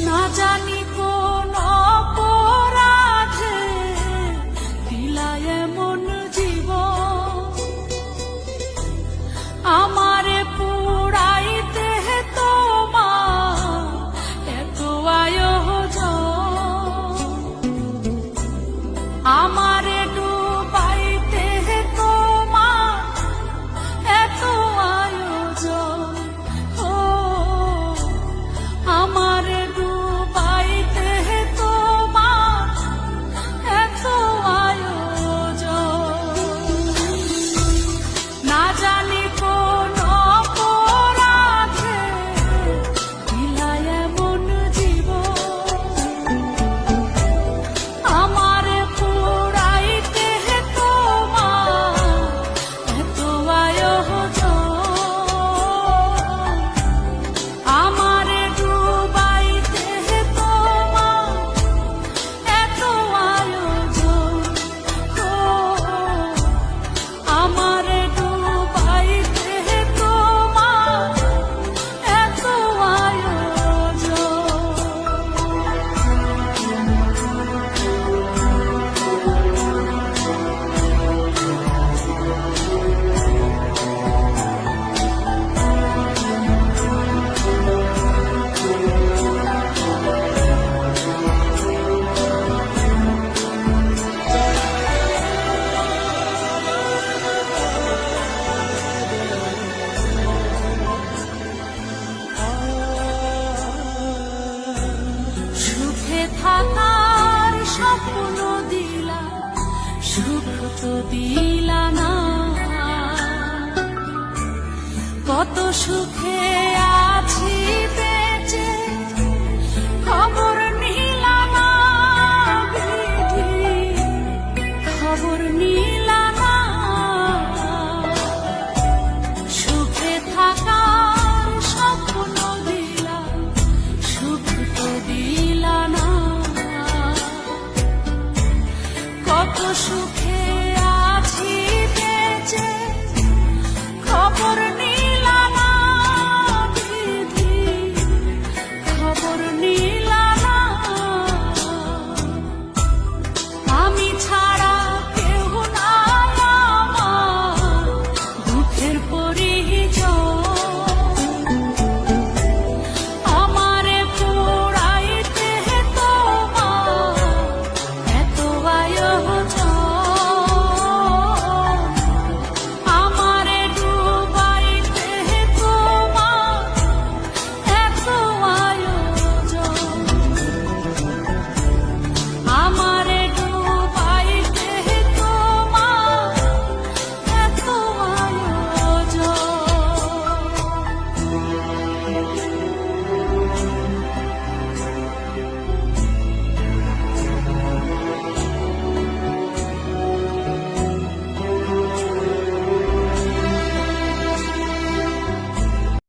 না জানি কোন অপরাধে দিলা এমন জীবন, আমারে পুরাইতে তোমার এত আয়োজন, আমারে ডুবাইতে তোমার এত আয়োজন। ও আমারে ডুবাইতে তোমার এত আয়োজন, না জানি কোন অপরাধে দিলা এমন জীবন, আমারে পুরাইতে তোমার এত আয়োজন, আমারে ডুবাইতে তোমার এত আয়োজন। ও আমারে ডুবাইতে তোমার এত সুখে থাকার স্বপ্ন দিলা, সুখ তো দিলা না, কত সুখে আছি